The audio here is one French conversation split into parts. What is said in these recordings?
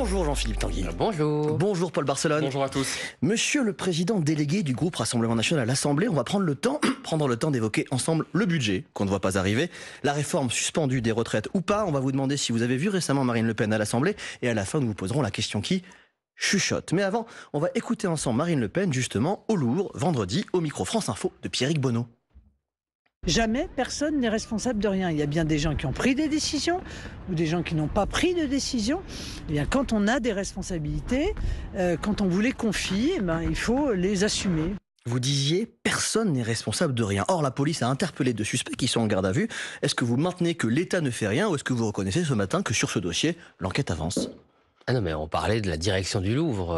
Bonjour Jean-Philippe Tanguy. Bonjour. Bonjour Paul Barcelone. Bonjour à tous. Monsieur le président délégué du groupe Rassemblement National à l'Assemblée, on va prendre le temps d'évoquer ensemble le budget qu'on ne voit pas arriver, la réforme suspendue des retraites ou pas. On va vous demander si vous avez vu récemment Marine Le Pen à l'Assemblée et à la fin nous vous poserons la question qui chuchote. Mais avant, on va écouter ensemble Marine Le Pen justement au Louvre vendredi au micro France Info de Pierrick Bonneau. Jamais personne n'est responsable de rien. Il y a bien des gens qui ont pris des décisions ou des gens qui n'ont pas pris de décisions. Eh bien, quand on a des responsabilités, quand on vous les confie, il faut les assumer. Vous disiez, personne n'est responsable de rien. Or, la police a interpellé 2 suspects qui sont en garde à vue. Est-ce que vous maintenez que l'État ne fait rien ou est-ce que vous reconnaissez ce matin que sur ce dossier, l'enquête avance ? Ah non, mais on parlait de la direction du Louvre,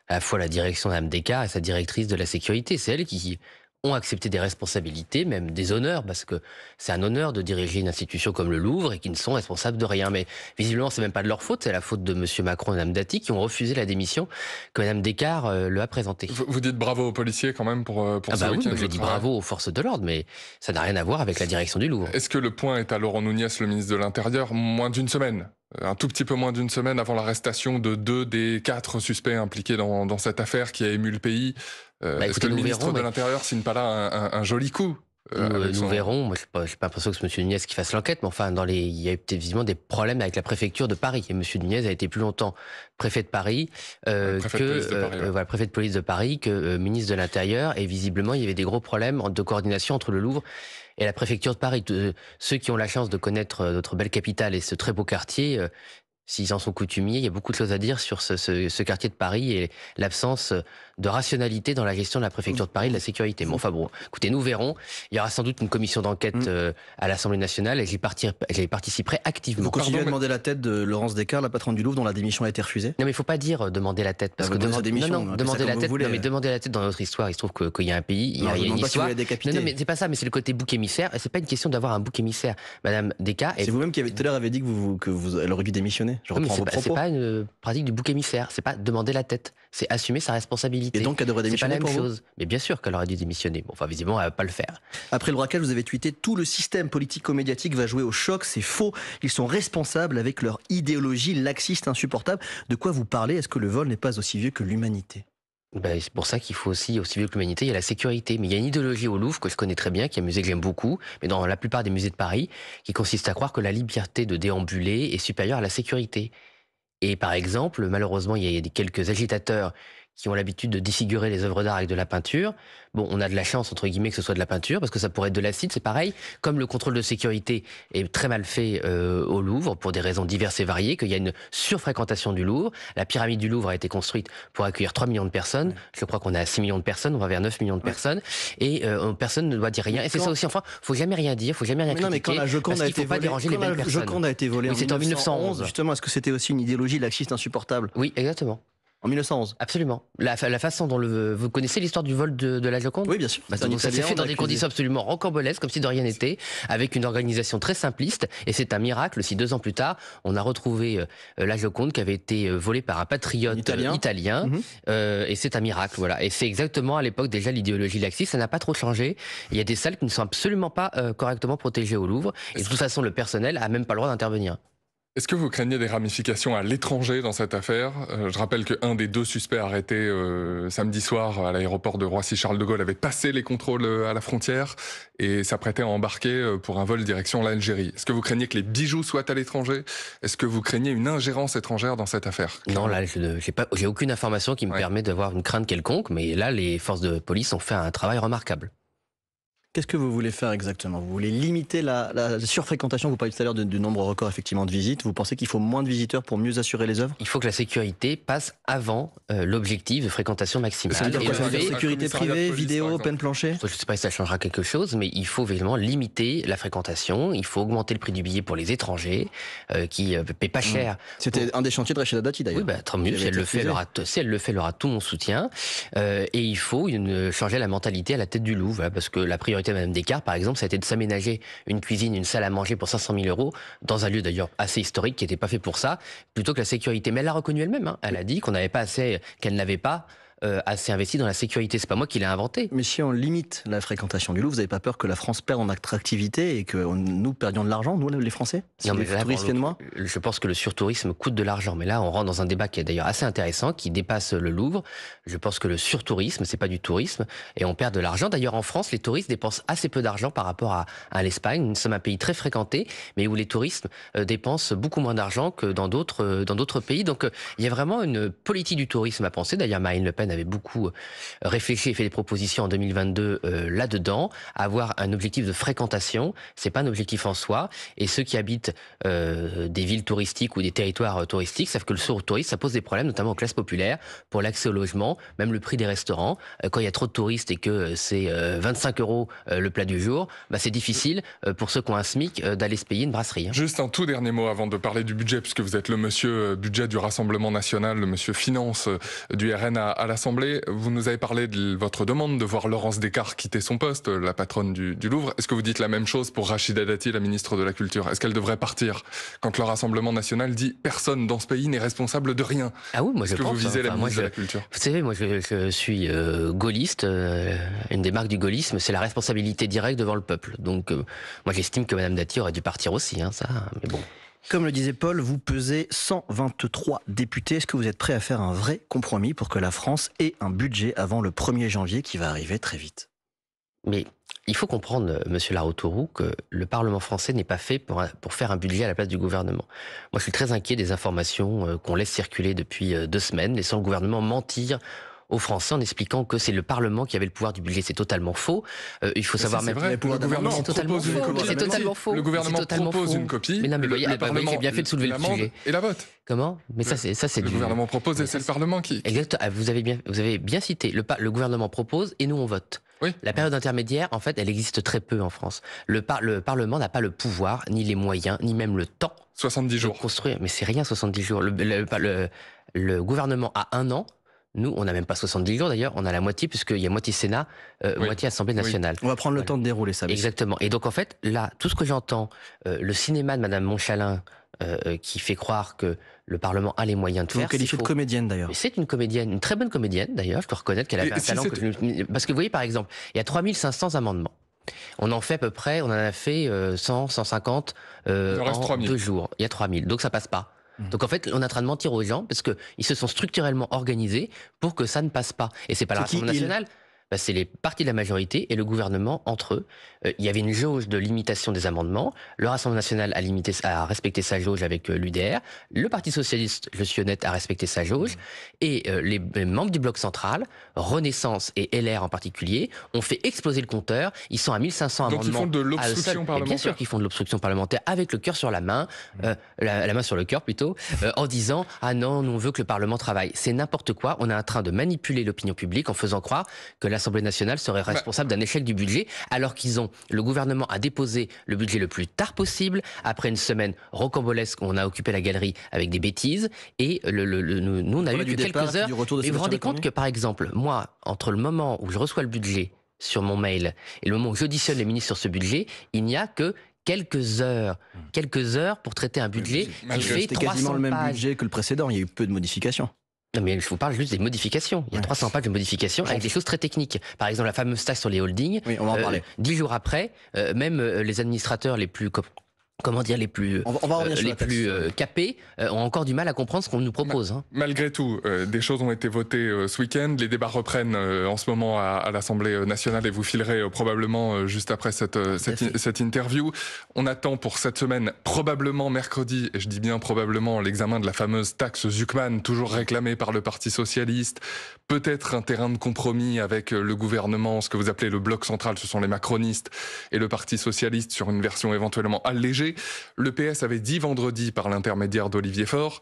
à la fois la direction d'Mme Descartes et sa directrice de la sécurité. C'est elles qui ont accepté des responsabilités, même des honneurs, parce que c'est un honneur de diriger une institution comme le Louvre et qui ne sont responsables de rien. Mais visiblement, c'est même pas de leur faute, c'est la faute de M. Macron et Mme Dati qui ont refusé la démission que Mme Descartes lui a présentée. Vous dites bravo aux policiers quand même pour ah ce bah oui, week-end. je dis bravo aux forces de l'ordre, mais ça n'a rien à voir avec la direction du Louvre. Est-ce que le point est à Laurent Nunez, le ministre de l'Intérieur, moins d'une semaine, un tout petit peu moins d'une semaine avant l'arrestation de 2 des 4 suspects impliqués dans cette affaire qui a ému le pays. Est-ce que le ministre de l'Intérieur signe pas là un joli coup Nous verrons. Moi, je n'ai pas l'impression que c'est M. Nunez qui fasse l'enquête, mais enfin, il y a eu visiblement des problèmes avec la préfecture de Paris. Et M. Nunez a été plus longtemps préfet de Paris préfet de police de Paris que ministre de l'Intérieur. Et visiblement, il y avait des gros problèmes de coordination entre le Louvre et la préfecture de Paris. Ceux qui ont la chance de connaître notre belle capitale et ce très beau quartier, s'ils en sont coutumiers, il y a beaucoup de choses à dire sur ce quartier de Paris et l'absence de rationalité dans la gestion de la préfecture de Paris de la sécurité. Bon, enfin bon, écoutez, nous verrons. Il y aura sans doute une commission d'enquête à l'Assemblée nationale et j'y participerai activement. Vous continuez à demander la tête de Laurence Descartes, la patronne du Louvre, dont la démission a été refusée ? Non, mais il faut pas dire demander la tête, parce que demander la tête dans notre histoire, il se trouve qu'il y a un pays, il y a une histoire. Non, mais c'est pas ça, mais c'est le côté bouc émissaire. C'est pas une question d'avoir un bouc émissaire, Madame Descartes. C'est vous-même qui tout à l'heure avez dit elle aurait dû démissionner. Je reprends vos propos. C'est pas une pratique du bouc émissaire. C'est pas demander la tête. C'est assumer sa responsabilité. Et donc, elle devrait démissionner pour vous ? C'est pas la même chose. Mais bien sûr qu'elle aurait dû démissionner. Bon, enfin, visiblement, elle va pas le faire. Après le braquage, vous avez tweeté « Tout le système politico-médiatique va jouer au choc, c'est faux. Ils sont responsables avec leur idéologie laxiste insupportable. » De quoi vous parlez ? Est-ce que le vol n'est pas aussi vieux que l'humanité ? C'est pour ça qu'il faut aussi vieux que l'humanité, il y a la sécurité. Mais il y a une idéologie au Louvre que je connais très bien, qui est un musée que j'aime beaucoup, mais dans la plupart des musées de Paris, qui consiste à croire que la liberté de déambuler est supérieure à la sécurité. Et par exemple, malheureusement, il y a quelques agitateurs qui ont l'habitude de défigurer les œuvres d'art avec de la peinture. Bon, on a de la chance, entre guillemets, que ce soit de la peinture, parce que ça pourrait être de l'acide, c'est pareil. Comme le contrôle de sécurité est très mal fait au Louvre, pour des raisons diverses et variées, qu'il y a une surfréquentation du Louvre. La pyramide du Louvre a été construite pour accueillir 3 millions de personnes. Ouais. Je crois qu'on est à 6 millions de personnes, on va vers 9 millions de personnes. Et personne ne doit dire rien. Et c'est ça aussi, enfin, faut jamais rien dire, faut jamais rien critiquer. Non, mais quand la Joconde a été volée, Joconde a été volée en 1911, justement, est-ce que c'était aussi une idéologie laxiste insupportable ? Oui, exactement. En 1911. Absolument. La façon dont vous connaissez l'histoire du vol de la Joconde ? Oui, bien sûr. Donc ça s'est fait dans des conditions absolument rocambolesques, comme si de rien n'était, avec une organisation très simpliste. Et c'est un miracle si 2 ans plus tard, on a retrouvé la Joconde qui avait été volée par un patriote italien. Et c'est un miracle, voilà. Et c'est exactement à l'époque déjà l'idéologie laxiste. Ça n'a pas trop changé. Il y a des salles qui ne sont absolument pas correctement protégées au Louvre. Et de toute façon, le personnel a même pas le droit d'intervenir. Est-ce que vous craignez des ramifications à l'étranger dans cette affaire ? Je rappelle qu'un des 2 suspects arrêtés samedi soir à l'aéroport de Roissy-Charles de Gaulle avait passé les contrôles à la frontière et s'apprêtait à embarquer pour un vol direction l'Algérie. Est-ce que vous craignez que les bijoux soient à l'étranger ? Est-ce que vous craignez une ingérence étrangère dans cette affaire ? Non, là, j'ai aucune information qui me permet d'avoir une crainte quelconque, mais là, les forces de police ont fait un travail remarquable. Qu'est-ce que vous voulez faire exactement ? Vous voulez limiter la surfréquentation ? Vous parliez tout à l'heure du nombre record effectivement de visites. Vous pensez qu'il faut moins de visiteurs pour mieux assurer les œuvres ? Il faut que la sécurité passe avant l'objectif de fréquentation maximale. Ça veut dire quoi ? Ça veut dire sécurité privée, vidéo, peine plancher ? Je ne sais pas si ça changera quelque chose, mais il faut évidemment limiter la fréquentation. Il faut augmenter le prix du billet pour les étrangers qui paient pas cher. C'était un des chantiers de Rachida Dati d'ailleurs. Oui, tant mieux. Si elle le fait, elle aura tout mon soutien. Et il faut changer la mentalité à la tête du Louvre, voilà, parce que la priorité Madame Descartes, par exemple, ça a été de s'aménager une cuisine, une salle à manger pour 500 000 euros dans un lieu d'ailleurs assez historique qui n'était pas fait pour ça, plutôt que la sécurité. Mais elle l'a reconnu elle-même. Elle a dit qu'on n'avait pas assez, qu'elle n'avait pas assez investi dans la sécurité. C'est pas moi qui l'ai inventé. Mais si on limite la fréquentation du Louvre, vous n'avez pas peur que la France perde en attractivité et que nous perdions de l'argent, nous les Français, si Non, les mais là, touristes viennent moins? je pense que le surtourisme coûte de l'argent. Mais là, on rentre dans un débat qui est d'ailleurs assez intéressant, qui dépasse le Louvre. Je pense que le surtourisme, c'est pas du tourisme, et on perd de l'argent. D'ailleurs, en France, les touristes dépensent assez peu d'argent par rapport à l'Espagne. Nous sommes un pays très fréquenté, mais où les touristes dépensent beaucoup moins d'argent que dans d'autres pays. Donc, il y a vraiment une politique du tourisme à penser. D'ailleurs, Marine Le Pen avait beaucoup réfléchi et fait des propositions en 2022 là-dedans. Avoir un objectif de fréquentation, c'est pas un objectif en soi. Et ceux qui habitent des villes touristiques ou des territoires touristiques savent que le surtourisme, ça pose des problèmes, notamment aux classes populaires, pour l'accès au logement, même le prix des restaurants. Quand il y a trop de touristes et que c'est 25 € le plat du jour, bah c'est difficile pour ceux qui ont un SMIC d'aller se payer une brasserie. Juste un tout dernier mot avant de parler du budget, puisque vous êtes le monsieur budget du Rassemblement national, le monsieur finance du RN à l'Assemblée. Vous nous avez parlé de votre demande de voir Laurence Descartes quitter son poste, la patronne du Louvre. Est-ce que vous dites la même chose pour Rachida Dati, la ministre de la Culture? Est-ce qu'elle devrait partir quand le Rassemblement national dit personne dans ce pays n'est responsable de rien? Ah oui, moi je pense. Est-ce que vous visez la ministre de la Culture? Vous savez, moi je suis gaulliste. Une des marques du gaullisme, c'est la responsabilité directe devant le peuple. Donc moi j'estime que Madame Dati aurait dû partir aussi, ça. Mais bon. Comme le disait Paul, vous pesez 123 députés. Est-ce que vous êtes prêt à faire un vrai compromis pour que la France ait un budget avant le 1er janvier qui va arriver très vite? Mais il faut comprendre, monsieur Laroturu, que le Parlement français n'est pas fait pour faire un budget à la place du gouvernement. Moi, je suis très inquiet des informations qu'on laisse circuler depuis 2 semaines, laissant le gouvernement mentir aux Français en expliquant que c'est le Parlement qui avait le pouvoir du budget. C'est totalement faux. Il faut savoir même... Le gouvernement propose une copie. C'est totalement faux. Le gouvernement propose une copie. Mais non, mais voyez, Parlement j'ai bien fait de soulever le sujet. Et la vote. Comment? Mais ça, c'est le gouvernement propose et c'est le Parlement qui... Exactement. Vous avez bien cité. Le gouvernement propose et nous, on vote. Oui. La période intermédiaire, en fait, elle existe très peu en France. Le Parlement n'a pas le pouvoir, ni les moyens, ni même le temps 70 jours. de construire. Mais c'est rien, 70 jours. Le gouvernement a 1 an. Nous, on n'a même pas 70 jours d'ailleurs, on a la moitié, puisqu'il y a moitié Sénat, moitié Assemblée nationale. On va prendre le temps de dérouler ça. Exactement. Et donc en fait, là, tout ce que j'entends, le cinéma de Madame Montchalin, qui fait croire que le Parlement a les moyens de faire. Vous qualifiez de comédienne d'ailleurs. C'est une comédienne, une très bonne comédienne d'ailleurs, je dois reconnaître qu'elle avait un talent. Parce que vous voyez par exemple, il y a 3500 amendements. On en fait à peu près, on en a fait 100, 150 en 2 jours. Il y a 3000, donc ça passe pas. Donc en fait, on est en train de mentir aux gens parce qu'ils se sont structurellement organisés pour que ça ne passe pas. Et c'est pas le Rassemblement national, c'est les partis de la majorité et le gouvernement entre eux. Il y avait une jauge de limitation des amendements. Le Rassemblement national a respecté sa jauge avec l'UDR. Le Parti socialiste, je suis honnête, a respecté sa jauge. Et les membres du bloc central, Renaissance et LR en particulier, ont fait exploser le compteur. Ils sont à 1500 amendements. Donc ils font de l'obstruction parlementaire. Bien sûr qu'ils font de l'obstruction parlementaire avec le cœur sur la main, la main sur le cœur plutôt, en disant « Ah non, nous on veut que le Parlement travaille ». C'est n'importe quoi. On est en train de manipuler l'opinion publique en faisant croire que l'Assemblée nationale serait responsable d'un échec du budget, alors le gouvernement a déposé le budget le plus tard possible, après une semaine rocambolesque où on a occupé la galerie avec des bêtises, et nous on a eu que quelques heures. Et vous vous rendez compte que par exemple, moi, entre le moment où je reçois le budget sur mon mail et le moment où j'auditionne les ministres sur ce budget, il n'y a que quelques heures pour traiter un budget qui fait 300 pages. C'était quasiment le même budget que le précédent, il y a eu peu de modifications. Non, mais je vous parle juste des modifications. Il y a 300 pages de modifications avec des choses très techniques. Par exemple, la fameuse taxe sur les holdings. Oui, on va en parler. 10 jours après, même les administrateurs les plus... les plus capés ont encore du mal à comprendre ce qu'on nous propose. Malgré tout, des choses ont été votées ce week-end. Les débats reprennent en ce moment à l'Assemblée nationale et vous filerez probablement juste après cette interview. On attend pour cette semaine, probablement mercredi, et je dis bien probablement, l'examen de la fameuse taxe Zuckman, toujours réclamée par le Parti socialiste. Peut-être un terrain de compromis avec le gouvernement, ce que vous appelez le bloc central, ce sont les macronistes, et le Parti socialiste sur une version éventuellement allégée. Le PS avait dit vendredi par l'intermédiaire d'Olivier Faure,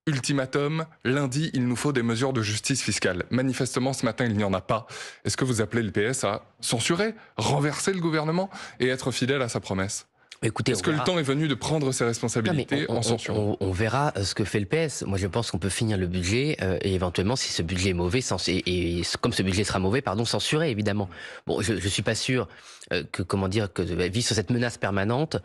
ultimatum, lundi, il nous faut des mesures de justice fiscale. Manifestement, ce matin, il n'y en a pas. Est-ce que vous appelez le PS à censurer, renverser le gouvernement et être fidèle à sa promesse ? Écoutez, est-ce que le temps est venu de prendre ses responsabilités en censurant ? On verra ce que fait le PS. Moi, je pense qu'on peut finir le budget et éventuellement, si ce budget est mauvais, et comme ce budget sera mauvais, censurer, évidemment. Bon, je suis pas sûr vivre sur cette menace permanente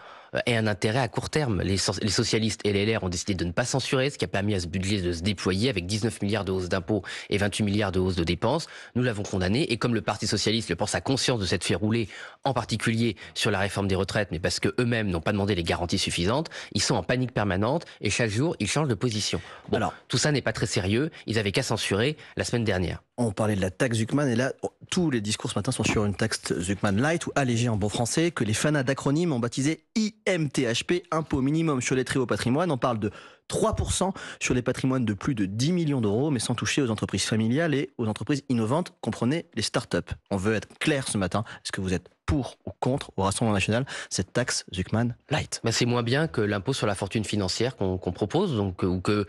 ait un intérêt à court terme. Les socialistes et les LR ont décidé de ne pas censurer, ce qui a permis à ce budget de se déployer avec 19 milliards de hausse d'impôts et 28 milliards de hausse de dépenses. Nous l'avons condamné, et comme le Parti socialiste le pense à conscience de s'être fait rouler, en particulier sur la réforme des retraites, mais parce qu'eux-mêmes n'ont pas demandé les garanties suffisantes, ils sont en panique permanente et chaque jour, ils changent de position. Bon, alors, tout ça n'est pas très sérieux, ils avaient qu'à censurer la semaine dernière. On parlait de la taxe Zuckman, et là, tous les discours ce matin sont sur une taxe Zuckman Light, ou allégée en bon français, que les fanats d'acronymes ont baptisé IMTHP, impôt minimum sur les très hauts patrimoines. On parle de 3% sur les patrimoines de plus de 10 millions d'euros, mais sans toucher aux entreprises familiales et aux entreprises innovantes, comprenez les startups. On veut être clair ce matin. Est-ce que vous êtes pour ou contre, au Rassemblement national, cette taxe Zuckman Light? C'est moins bien que l'impôt sur la fortune financière qu'on propose.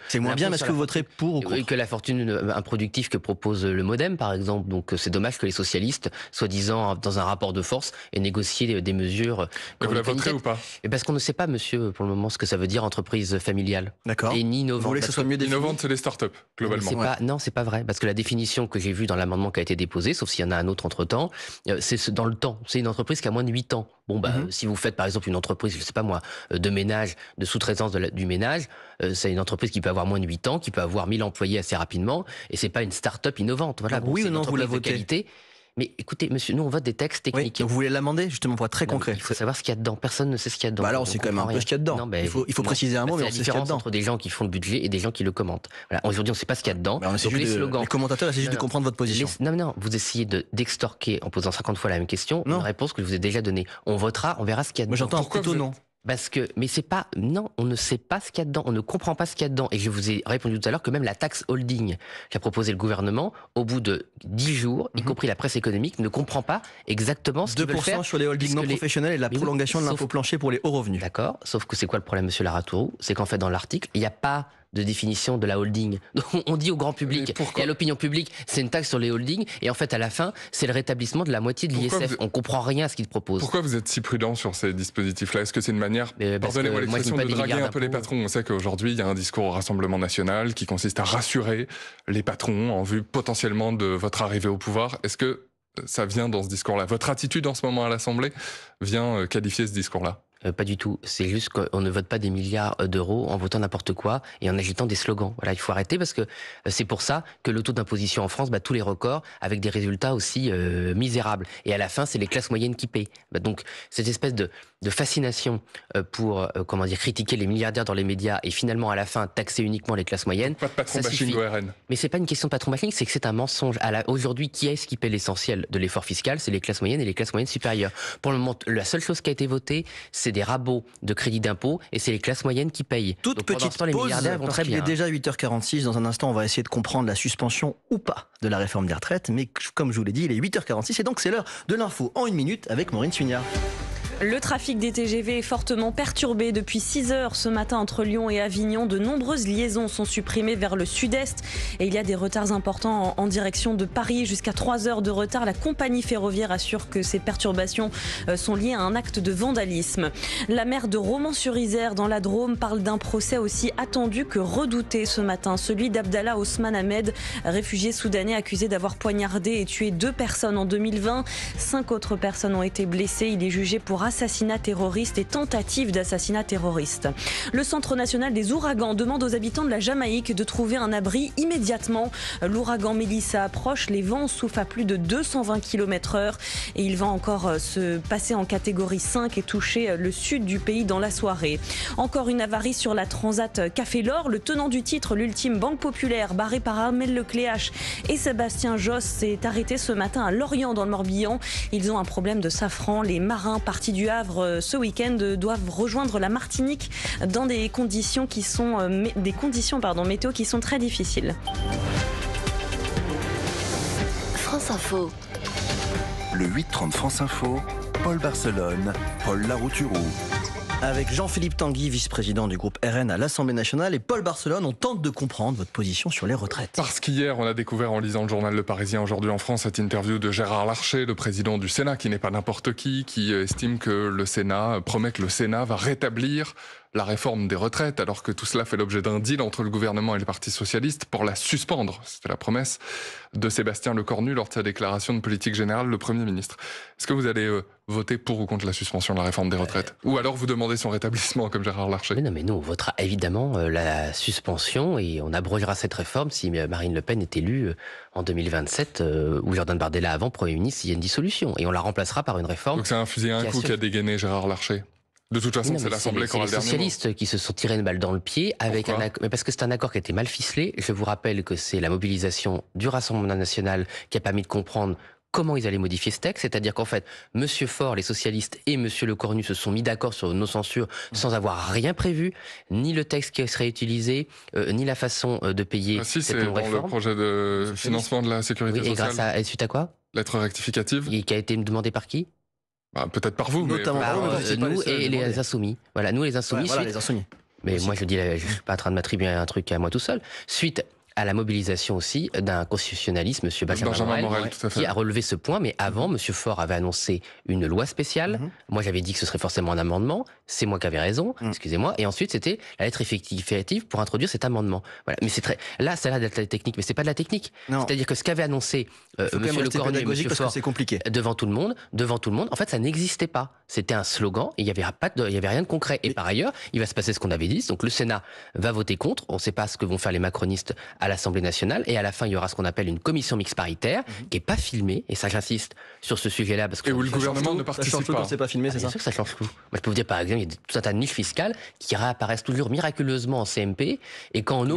C'est moins bien, mais est-ce que vous voterez pour ou contre? Que la fortune improductive que propose le MoDem, par exemple. Donc c'est dommage que les socialistes, soi-disant dans un rapport de force, aient négocié des mesures... Mais vous la voterez ou pas? Parce qu'on ne sait pas, monsieur, pour le moment, ce que ça veut dire entreprise familiale. D'accord. Et ni innovante. Vous voulez que ce soit mieux défini? Innovante, c'est les startups, globalement. Non, c'est pas vrai. Parce que la définition que j'ai vue dans l'amendement qui a été déposé, sauf s'il y en a un autre entre-temps, c'est dans le temps. C'est une entreprise qui a moins de 8 ans. Bon, si vous faites par exemple une entreprise, je sais pas moi, de ménage, de sous-traitance du ménage, c'est une entreprise qui peut avoir moins de 8 ans, qui peut avoir 1000 employés assez rapidement, et c'est pas une start-up innovante. Voilà. Oui ou non, vous la votez? Qualité. Mais écoutez, monsieur, nous on vote des textes techniques. Oui, donc vous voulez l'amender, justement, pour être très concret. Il faut savoir ce qu'il y a dedans. Personne ne sait ce qu'il y a dedans. Bah alors, c'est quand même un peu ce qu'il y a dedans. Il faut préciser un mot, mais on sait ce qu'il y a dedans. C'est la différence entre des gens qui font le budget et des gens qui le commentent. Voilà. Aujourd'hui, on ne sait pas ce qu'il y a dedans. Donc les slogans. Les commentateurs essaient juste de comprendre votre position. Non, vous essayez d'extorquer, en posant 50 fois la même question, une réponse que je vous ai déjà donnée. On votera, on verra ce qu'il y a dedans. Moi, j'entends plutôt non. Mais c'est pas, non, on ne sait pas ce qu'il y a dedans, on ne comprend pas ce qu'il y a dedans. Et je vous ai répondu tout à l'heure que même la taxe holding qu'a proposé le gouvernement, au bout de 10 jours, y compris la presse économique, ne comprend pas exactement ce qu'ils veulent faire. 2% sur les holdings non professionnels et la prolongation de l'impôt plancher pour les hauts revenus. D'accord, sauf que c'est quoi le problème, monsieur Laratourou? C'est qu'en fait, dans l'article, il n'y a pas de définition de la holding. Donc on dit au grand public et à l'opinion publique, c'est une taxe sur les holdings, et en fait à la fin, c'est le rétablissement de la moitié de l'ISF. On comprend rien à ce qu'ils proposent. Pourquoi vous êtes si prudent sur ces dispositifs-là? Est-ce que c'est une manière, pardonnez-moi l'expression, de draguer un peu les patrons? On sait qu'aujourd'hui, il y a un discours au Rassemblement national qui consiste à rassurer les patrons en vue potentiellement de votre arrivée au pouvoir. Est-ce que ça vient dans ce discours-là? Votre attitude en ce moment à l'Assemblée vient qualifier ce discours-là? Pas du tout. C'est juste qu'on ne vote pas des milliards d'euros en votant n'importe quoi et en agitant des slogans. Voilà, il faut arrêter, parce que c'est pour ça que le taux d'imposition en France bat tous les records avec des résultats aussi misérables. Et à la fin, c'est les classes moyennes qui paient. Donc cette espèce de fascination pour critiquer les milliardaires dans les médias et finalement à la fin taxer uniquement les classes moyennes. Pas de patron bashing au RN. Mais c'est pas une question de patron bashing, c'est que c'est un mensonge. Aujourd'hui, qui est-ce qui paie l'essentiel de l'effort fiscal? C'est les classes moyennes et les classes moyennes supérieures. Pour le moment, la seule chose qui a été votée, c'est des rabots de crédit d'impôt, et c'est les classes moyennes qui payent. Toute petite pause, les milliardaires vont très bien. Il est déjà 8h46. Dans un instant, on va essayer de comprendre la suspension ou pas de la réforme des retraites. Mais comme je vous l'ai dit, il est 8h46 et donc c'est l'heure de l'info en 1 minute avec Maureen Sugnard. Le trafic des TGV est fortement perturbé depuis 6 heures ce matin entre Lyon et Avignon. De nombreuses liaisons sont supprimées vers le sud-est et il y a des retards importants en direction de Paris. Jusqu'à 3 heures de retard. La compagnie ferroviaire assure que ces perturbations sont liées à un acte de vandalisme. La maire de Romans-sur-Isère dans la Drôme parle d'un procès aussi attendu que redouté ce matin. Celui d'Abdallah Osman Ahmed, réfugié soudanais accusé d'avoir poignardé et tué 2 personnes en 2020. 5 autres personnes ont été blessées. Il est jugé pour assassinat terroriste et tentative d'assassinat terroriste. Le Centre national des ouragans demande aux habitants de la Jamaïque de trouver un abri immédiatement. L'ouragan Mélissa approche, les vents soufflent à plus de 220 km/h et il va encore se passer en catégorie 5 et toucher le sud du pays dans la soirée. Encore une avarie sur la Transat Café L'Or. Le tenant du titre, l'ultime Banque Populaire, barré par Armel Lecléache et Sébastien Josse, s'est arrêté ce matin à Lorient dans le Morbihan. Ils ont un problème de safran. Les marins partis du Havre ce week-end doivent rejoindre la Martinique dans des conditions météo qui sont très difficiles. France Info. Le 8-30 France Info, Paul Barcelone, Paul Larouturou. Avec Jean-Philippe Tanguy, vice-président du groupe RN à l'Assemblée nationale, et Paul Barcelone, on tente de comprendre votre position sur les retraites. Parce qu'hier, on a découvert en lisant le journal Le Parisien aujourd'hui en France cette interview de Gérard Larcher, le président du Sénat, qui n'est pas n'importe qui estime que le Sénat promet que le Sénat va rétablir la réforme des retraites, alors que tout cela fait l'objet d'un deal entre le gouvernement et le Parti socialiste pour la suspendre. C'était la promesse de Sébastien Lecornu lors de sa déclaration de politique générale, le Premier ministre. Est-ce que vous allez voter pour ou contre la suspension de la réforme des retraites? Ou alors vous demandez son rétablissement, comme Gérard Larcher? Mais non, mais nous, on votera évidemment la suspension et on abrogera cette réforme si Marine Le Pen est élue en 2027 ou Jordan Bardella avant Premier ministre s'il y a une dissolution. Et on la remplacera par une réforme. Donc c'est un fusil à un coup qui a dégainé Gérard Larcher? De toute façon, c'est l'Assemblée qui aura le dernier mot. C'est les socialistes qui se sont tirés une balle dans le pied avec un accord. Mais parce que c'est un accord qui a été mal ficelé. Je vous rappelle que c'est la mobilisation du Rassemblement national qui a permis de comprendre comment ils allaient modifier ce texte. C'est-à-dire qu'en fait, Monsieur Faure, les socialistes et Monsieur Lecornu se sont mis d'accord sur nos censures sans avoir rien prévu, ni le texte qui serait utilisé, ni la façon de payer si, cette c'est non-réforme. dans le projet de financement de la sécurité sociale. Et grâce à, suite à quoi? Lettre rectificative. Et qui a été demandé par qui? Peut-être par vous, notamment nous et les insoumis. Voilà, nous les insoumis. Voilà, les insoumis. Mais moi, je suis pas en train de m'attribuer un truc à moi tout seul. Suite à la mobilisation aussi d'un constitutionnaliste, M. Benjamin Morel, qui a relevé ce point. Mais avant, M. Faure avait annoncé une loi spéciale. Moi, j'avais dit que ce serait forcément un amendement. C'est moi qui avais raison, excusez-moi. Et ensuite, c'était la lettre effective pour introduire cet amendement. Voilà. Mais c'est très... Là, ça a l'air d'être la technique, mais c'est pas de la technique. C'est-à-dire que ce qu'avait annoncé M. Lecornu et M. Faure devant tout le monde, en fait, ça n'existait pas. C'était un slogan et il y avait rien de concret. Et par ailleurs, il va se passer ce qu'on avait dit. Donc le Sénat va voter contre. On ne sait pas ce que vont faire les macronistes à l'Assemblée nationale. Et à la fin, il y aura ce qu'on appelle une commission mixte paritaire qui n'est pas filmée. Et ça, j'insiste sur ce sujet-là. Parce que et où le gouvernement ne participe pas. C'est pas filmé, c'est ça? Bien sûr que ça change tout. Moi, je peux vous dire, par exemple, il y a tout un tas de niches fiscales qui réapparaissent toujours miraculeusement en CMP. Et quand on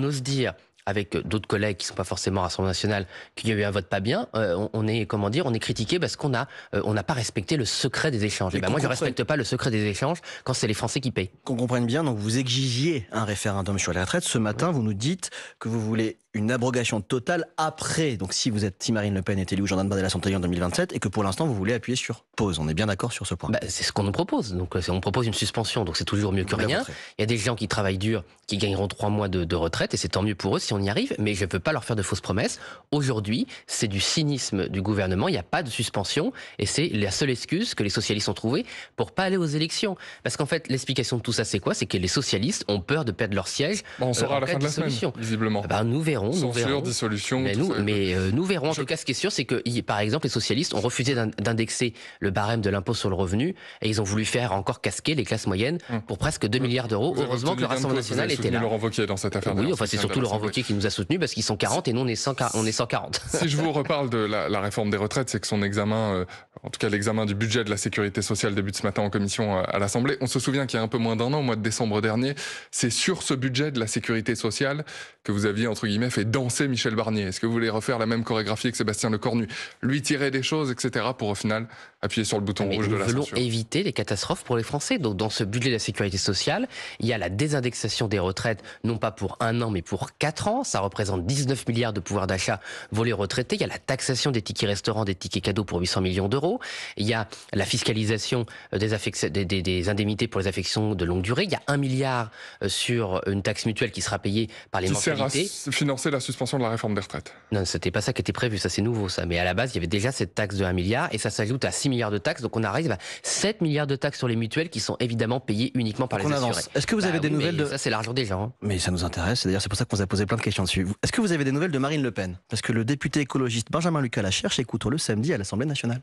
ose dire avec d'autres collègues qui ne sont pas forcément à l'Assemblée nationale, qu'il y a eu un vote pas bien, on est critiqué parce qu'on n'a pas respecté le secret des échanges. Et moi, je ne respecte pas le secret des échanges quand c'est les Français qui payent. Qu'on comprenne bien, donc vous exigiez un référendum sur les retraites. Ce matin, vous nous dites que vous voulez une abrogation totale après, donc si Marine Le Pen est élue ou Jordan Bardella sont élus en 2027, et que pour l'instant, vous voulez appuyer sur pause. On est bien d'accord sur ce point. C'est ce qu'on nous propose. Donc, on propose une suspension, donc c'est toujours mieux que rien. Il y a des gens qui travaillent dur, qui gagneront 3 mois de retraite, et c'est tant mieux pour eux si on y arrive, mais je ne veux pas leur faire de fausses promesses. Aujourd'hui, c'est du cynisme du gouvernement, il n'y a pas de suspension, et c'est la seule excuse que les socialistes ont trouvée pour pas aller aux élections. Parce qu'en fait, l'explication de tout ça, c'est quoi? C'est que les socialistes ont peur de perdre leur siège. On saura à la fin de la semaine, visiblement. Nous verrons. Censure, dissolution. Nous verrons. En tout cas, ce qui est sûr, c'est que, par exemple, les socialistes ont refusé d'indexer le barème de l'impôt sur le revenu, et ils ont voulu faire encore casquer les classes moyennes pour presque 2 milliards d'euros. Heureusement que le Rassemblement national était là. Laurent Wauquiez dans cette affaire. Oui, c'est surtout Laurent Wauquiez qui nous a soutenus parce qu'ils sont 40 et nous on est 140. Si je vous reparle de la réforme des retraites, c'est que son examen, en tout cas l'examen du budget de la sécurité sociale débute ce matin en commission à l'Assemblée. On se souvient qu'il y a un peu moins d'un an, au mois de décembre dernier, c'est sur ce budget de la sécurité sociale que vous aviez, entre guillemets, fait danser Michel Barnier. Est-ce que vous voulez refaire la même chorégraphie que Sébastien Lecornu? Lui tirer des choses, etc., pour au final appuyer sur le bouton rouge de la censure. Nous voulons éviter les catastrophes pour les Français. Donc dans ce budget de la sécurité sociale, il y a la désindexation des retraites, non pas pour 1 an, mais pour 4 ans. Ça représente 19 milliards de pouvoir d'achat volés aux retraités. Il y a la taxation des tickets restaurants, des tickets cadeaux pour 800 millions d'euros. Il y a la fiscalisation des indemnités pour les affections de longue durée. Il y a 1 milliard sur une taxe mutuelle qui sera payée par les mensualités. Qui sert à financer la suspension de la réforme des retraites. Non, c'était pas ça qui était prévu. Ça, c'est nouveau, ça. Mais à la base, il y avait déjà cette taxe de 1 milliard et ça s'ajoute à 6 milliards de taxes. Donc on arrive à 7 milliards de taxes sur les mutuelles qui sont évidemment payées uniquement par les assurés. Est-ce que vous avez des nouvelles de... Ça, c'est l'argent des gens. Mais ça nous intéresse. D'ailleurs, c'est pour ça qu'on vous a posé plein de questions dessus. Est-ce que vous avez des nouvelles de Marine Le Pen? Parce que le député écologiste Benjamin Lucas la cherche, écoute-le le samedi à l'Assemblée nationale.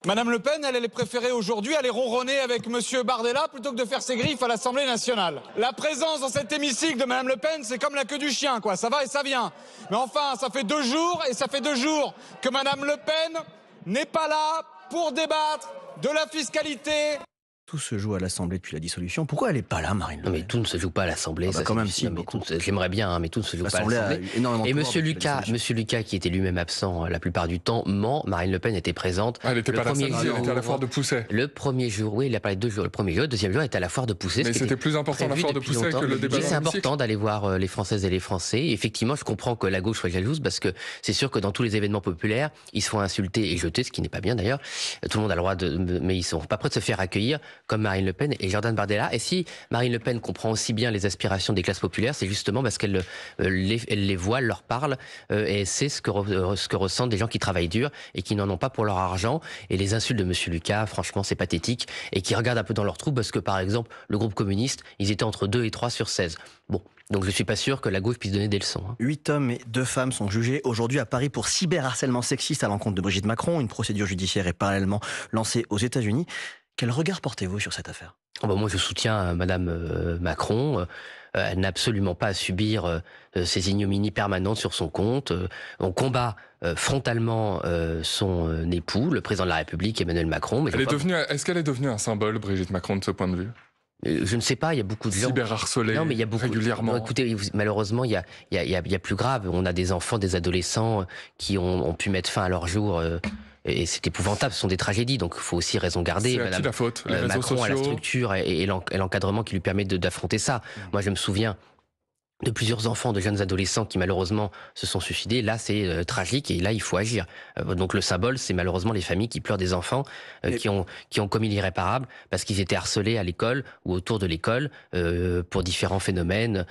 Madame Le Pen, elle préférée aujourd'hui aller ronronner avec Monsieur Bardella plutôt que de faire ses griffes à l'Assemblée nationale. La présence dans cet hémicycle de Madame Le Pen, c'est comme la queue du chien, quoi. Ça va et ça vient. Mais enfin, ça fait 2 jours que Madame Le Pen n'est pas là pour débattre de la fiscalité. Tout se joue à l'Assemblée depuis la dissolution. Pourquoi elle n'est pas là, Marine Le Pen? Non, mais tout ne se joue pas à l'Assemblée. Quand même, si, beaucoup. J'aimerais bien, mais tout ne se joue pas à l'Assemblée. Et Monsieur Lucas, qui était lui-même absent la plupart du temps, ment. Marine Le Pen était présente. Elle n'était pas là, elle était à la foire de Pousset. Le premier jour, oui, il a parlé de 2 jours. Le premier jour, le deuxième jour, elle était à la foire de Pousset. Mais c'était plus important la foire de Pousset que le débat. C'est important d'aller voir les Françaises et les Français. Et effectivement, je comprends que la gauche soit jalouse parce que c'est sûr que dans tous les événements populaires, ils se font insulter et jeter, ce qui n'est pas bien d'ailleurs. Tout le monde a le droit mais ils sont pas prêts de se faire accueillir comme Marine Le Pen et Jordan Bardella. Et si Marine Le Pen comprend aussi bien les aspirations des classes populaires, c'est justement parce qu'elle les voit, elle leur parle, et c'est ce que ressentent des gens qui travaillent dur et qui n'en ont pas pour leur argent. Et les insultes de Monsieur Lucas, franchement, c'est pathétique. Et qui regardent un peu dans leur trou parce que, par exemple, le groupe communiste, ils étaient entre 2 et 3 sur 16. Bon, donc je suis pas sûr que la gauche puisse donner des leçons. 8 hommes et 2 femmes sont jugés aujourd'hui à Paris pour cyberharcèlement sexiste à l'encontre de Brigitte Macron. Une procédure judiciaire est parallèlement lancée aux États-Unis. Quel regard portez-vous sur cette affaire ? Moi, je soutiens Madame Macron. Elle n'a absolument pas à subir ces ignominies permanentes sur son compte. On combat frontalement son époux, le président de la République, Emmanuel Macron. Mais est-ce qu'elle est devenue un symbole, Brigitte Macron, de ce point de vue ? Je ne sais pas, il y a beaucoup de gens... Cyberharcelés régulièrement. Non, écoutez, malheureusement, il y a plus grave. On a des enfants, des adolescents qui ont pu mettre fin à leur jour... Et c'est épouvantable, ce sont des tragédies, donc il faut aussi raison garder. C'est à qui la faute ? Les réseaux Macron sociaux ? a la structure et l'encadrement qui lui permet d'affronter ça. Moi, je me souviens de plusieurs enfants, de jeunes adolescents qui malheureusement se sont suicidés. Là, c'est tragique et là, il faut agir. Donc le symbole, c'est malheureusement les familles qui pleurent des enfants qui ont commis l'irréparable parce qu'ils étaient harcelés à l'école ou autour de l'école pour différents phénomènes,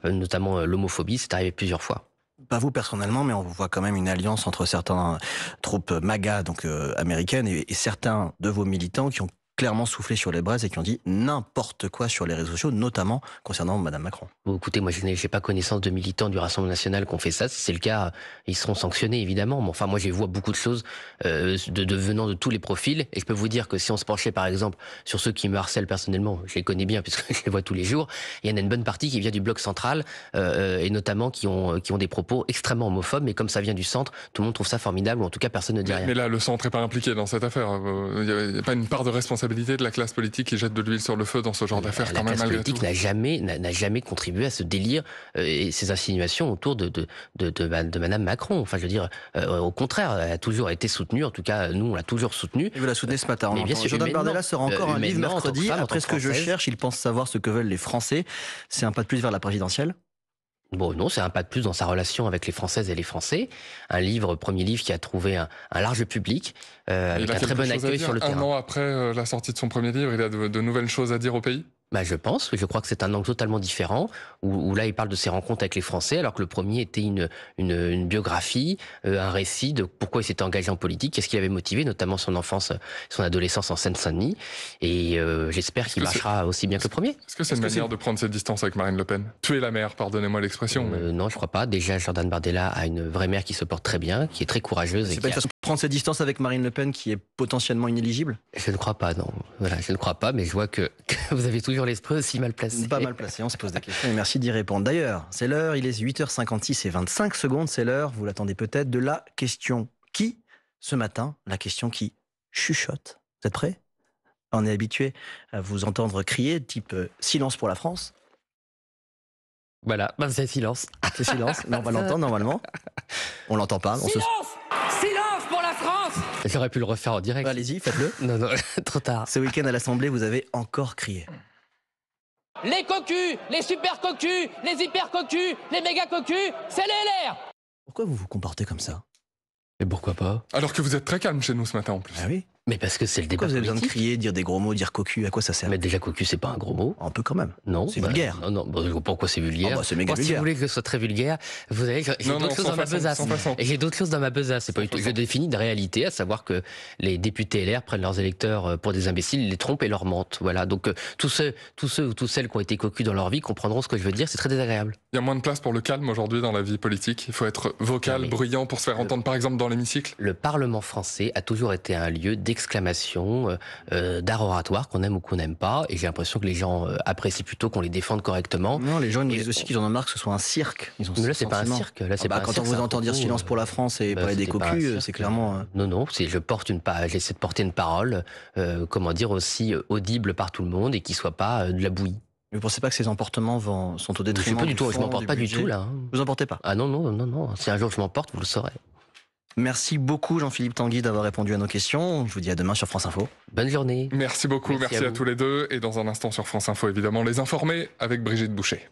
notamment l'homophobie. C'est arrivé plusieurs fois. Pas vous personnellement, mais on voit quand même une alliance entre certaines troupes MAGA, donc américaines, et certains de vos militants qui ont clairement soufflé sur les braises et qui ont dit n'importe quoi sur les réseaux sociaux, notamment concernant Madame Macron. Bon, écoutez, moi je n'ai pas connaissance de militants du Rassemblement National qui ont fait ça. Si c'est le cas, ils seront sanctionnés évidemment. Mais enfin, moi je vois beaucoup de choses venant de tous les profils. Et je peux vous dire que si on se penchait par exemple sur ceux qui me harcèlent personnellement, je les connais bien puisque je les vois tous les jours, il y en a une bonne partie qui vient du bloc central et notamment qui ont des propos extrêmement homophobes. Mais comme ça vient du centre, tout le monde trouve ça formidable ou en tout cas personne ne dit rien. Mais là, le centre n'est pas impliqué dans cette affaire. Il n'y a pas une part de responsabilité de la classe politique qui jette de l'huile sur le feu dans ce genre d'affaires quand même malgré tout. La classe politique n'a jamais contribué à ce délire et ces insinuations autour de Madame Macron. Enfin, je veux dire, au contraire, elle a toujours été soutenue. En tout cas, nous, on l'a toujours soutenue. Et vous la soutenez ce matin. Mais bien sûr, Jordan Bardella sort encore un livre mercredi. Après ce que je cherche, il pense savoir ce que veulent les Français. C'est un pas de plus vers la présidentielle ? Bon, non, c'est un pas de plus dans sa relation avec les Françaises et les Français. Premier livre qui a trouvé un large public, avec un très bon accueil sur le terrain. Un an après la sortie de son premier livre, il a de nouvelles choses à dire au pays ? Je crois que c'est un angle totalement différent, où là il parle de ses rencontres avec les Français, alors que le premier était une biographie, un récit de pourquoi il s'était engagé en politique, qu'est-ce qui l'avait motivé, notamment son enfance, son adolescence en Seine-Saint-Denis, et j'espère qu'il marchera aussi bien que le premier. Est-ce que c'est une manière de prendre cette distance avec Marine Le Pen ? Tuer la mère, pardonnez-moi l'expression. Non, je crois pas. Déjà, Jordan Bardella a une vraie mère qui se porte très bien, qui est très courageuse. C'est pas une façon de prendre cette distance avec Marine Le Pen qui est potentiellement inéligible ? Je ne crois pas, non. Voilà, je ne crois pas, mais je vois que vous avez toujours l'esprit aussi mal placé. Pas mal placé, on se pose des questions et merci d'y répondre. D'ailleurs, c'est l'heure, il est 8h56 et 25 secondes, c'est l'heure, vous l'attendez peut-être, de la question qui, ce matin, la question qui chuchote. Vous êtes prêts ? On est habitué à vous entendre crier, type silence pour la France. Voilà, c'est silence. C'est silence, mais on va l'entendre normalement. On l'entend pas. Silence pour la France ! J'aurais pu le refaire en direct. Allez-y, faites-le. Non, trop tard. Ce week-end à l'Assemblée, vous avez encore crié. Les cocus, les super cocus, les hyper cocus, les méga cocus, c'est les LR ! Pourquoi vous vous comportez comme ça ? Mais pourquoi pas ? Alors que vous êtes très calme chez nous ce matin en plus. Ah oui ? Mais parce que c'est le débat Pourquoi vous avez besoin de politique. crier, dire des gros mots, dire cocu ? À quoi ça sert ? Mais déjà cocu, c'est pas un gros mot. Un peu quand même. Non. C'est vulgaire. Non, pourquoi c'est vulgaire ? C'est méga vulgaire. Si vous voulez que ce soit très vulgaire, vous savez, j'ai d'autres choses dans ma besace. Et j'ai d'autres choses dans ma besace. C'est pas du tout. Je définis de réalité, à savoir que les députés LR prennent leurs électeurs pour des imbéciles, les trompent et leur mentent. Voilà. Donc tous ceux ou toutes celles qui ont été cocus dans leur vie comprendront ce que je veux dire. C'est très désagréable. Il y a moins de place pour le calme aujourd'hui dans la vie politique. Il faut être vocal, bruyant pour se faire entendre, par exemple, dans l'hémicycle. Le Parlement français a toujours été un lieu d'exclamation, d'art oratoire, qu'on aime ou qu'on n'aime pas. Et j'ai l'impression que les gens apprécient plutôt qu'on les défende correctement. Non, les gens ils nous disent aussi qu'ils en ont marre que ce soit un cirque. Mais là, c'est pas un cirque. Là, c'est pas quand on vous entend dire silence pour la France et parler des cocus, c'est clairement. Non, j'essaie de porter une parole, aussi audible par tout le monde et qui soit pas de la bouillie. Vous ne pensez pas que ces emportements sont au détriment du tout, je m'emporte pas du tout là. Vous emportez pas ? Ah non. Si un jour je m'emporte, vous le saurez. Merci beaucoup Jean-Philippe Tanguy d'avoir répondu à nos questions. Je vous dis à demain sur France Info. Bonne journée. Merci beaucoup, merci à tous les deux. Et dans un instant sur France Info, évidemment, les informés avec Brigitte Boucher.